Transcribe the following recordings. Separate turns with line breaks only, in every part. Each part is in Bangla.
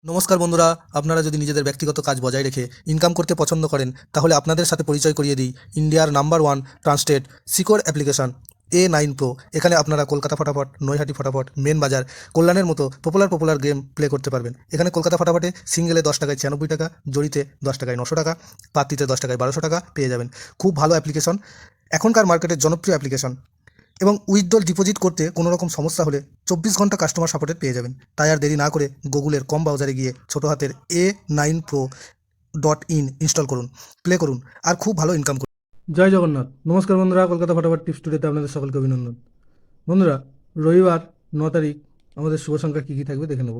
নমস্কার বন্ধুরা, আপনারা যদি নিজেদের ব্যক্তিগত কাজ বজায় রেখে ইনকাম করতে পছন্দ করেন তাহলে আপনাদের সাথে পরিচয় করিয়ে দিই ইন্ডিয়ার number one trusted secure application A9 Pro। এখানে আপনারা কলকাতা ফটাফট, নৈহাটি ফটাফট, মেন বাজার, কল্যাণের মতো পপুলার গেম প্লে করতে পারবেন। এখানে কলকাতা ফটাফটে সিঙ্গেলে 10 টাকায় 96 টাকা, জড়িতে 10 টাকায় 900 টাকা, পাত্তিতে 10 টাকায় 1200 টাকা পেয়ে যাবেন। খুব ভালো অ্যাপ্লিকেশন, এখনকার মার্কেটের জনপ্রিয় অ্যাপ্লিকেশন। এবং উইথড্রল ডিপোজিট করতে কোনো রকম সমস্যা হলে 24 ঘন্টা কাস্টমার সাপোর্টের পেয়ে যাবেন। তাই আর দেরি না করে গুগলের কম ব্রাউজারে গিয়ে ছোটো হাতের A9Pro.in ইনস্টল করুন, প্লে করুন আর খুব ভালো ইনকাম করুন। জয় জগন্নাথ। নমস্কার বন্ধুরা, কলকাতা ফটাফট টিপস টুডেতে আপনাদের সকলকে অভিনন্দন। বন্ধুরা, রবিবার 9 তারিখ আমাদের শুভ সংখ্যা কী কী থাকবে দেখে নেব।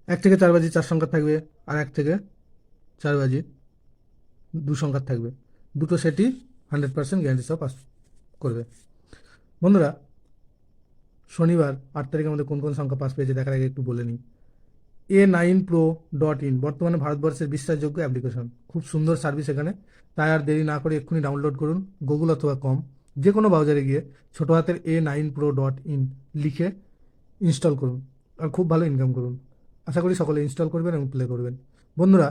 1 থেকে 4 বাজি 4 সংখ্যা থাকবে, আর 1 থেকে 4 বাজি 2 সংখ্যা থাকবে। দুটো সেটই 100% গ্যারান্টি সহ পাস করবে। বন্ধুরা, শনিবার 8 তারিখে আমাদের কোন কোন সংখ্যা পাস পেয়েছে দেখার আগে একটু বলে নিই। A9Pro.in বর্তমানে ভারতবর্ষের বিশ্বাসযোগ্য অ্যাপ্লিকেশন, খুব সুন্দর সার্ভিস এখানে। তাই আর দেরি না করে এক্ষুনি ডাউনলোড করুন গুগল অথবা কম যে কোনো ব্রাউজারে গিয়ে ছোটো হাতের A9Pro.in লিখে ইনস্টল করুন আর খুব ভালো ইনকাম করুন। আশা করি সকলে ইনস্টল করবেন এবং প্লে করবেন। বন্ধুরা,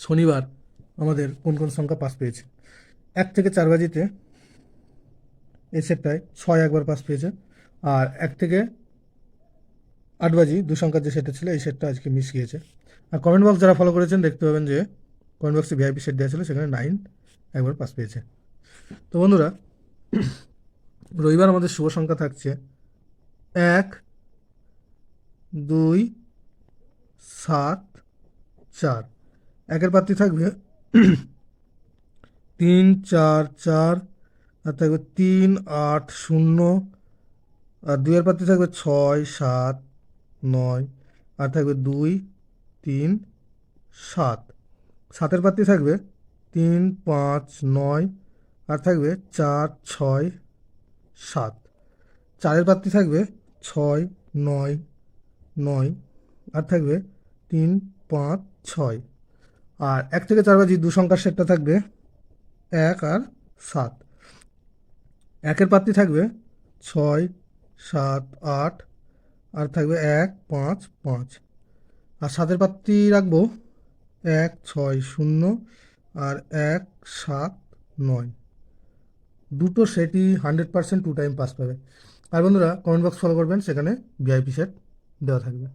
শনিবার আমাদের কোন কোন সংখ্যা পাস পেয়েছে। 1 থেকে 4 বাজিতে এই সেটটায় 6 একবার পাস পেয়েছে, আর 1 থেকে 8 বাজি 2 সংখ্যার যে সেটটা ছিল এই সেটটা আজকে মিস গিয়েছে। আর কমেন্ট বক্স যারা ফলো করেছেন দেখতে পাবেন যে কমেন্ট বক্সে ভিআইপি সেট দেওয়া ছিল, সেখানে 9 একবার পাস পেয়েছে। তো বন্ধুরা, রবিবার আমাদের শুভ সংখ্যা থাকছে 1, 2, 7, 4। একের প্রার্থী থাকবে 3, 4, 4, আর থাকবে 3, 8, 0, আর 2-এর প্রার্থী থাকবে 6, 7, 9, আর থাকবে 2, 3, 7। 7-এর প্রার্থী থাকবে 3, 5, 9, আর থাকবে 4, 6, 7। 4-এর প্রার্থী থাকবে 6, 9, 9, আর থাকবে 3, 5, 6। আর 1 থেকে 4 বাজি 2 সংখ্যার সেটটা থাকবে 1 আর 7। 1-এর প্রার্থী থাকবে 6, 7, 8, আর থাকবে 1, 5, 5। আর 7-এর প্রার্থী রাখবো 1, 6, 0, আর 1, 7, 9। দুটো সেটই 100% 2 টাইম পাস পাবে। আর বন্ধুরা, কমেন্ট বক্স ফলো করবেন, সেখানে ভিআইপি সেট দেওয়া থাকবে।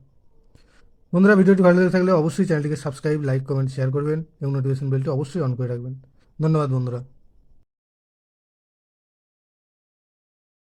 বন্ধুরা, ভিডিওটি ভালো লেগে থাকলে অবশ্যই চ্যানেলটিকে সাবস্ক্রাইব, লাইক, কমেন্ট, শেয়ার করবেন এবং নোটিফিকেশন বেলটি অবশ্যই অন করে রাখবেন। ধন্যবাদ বন্ধুরা।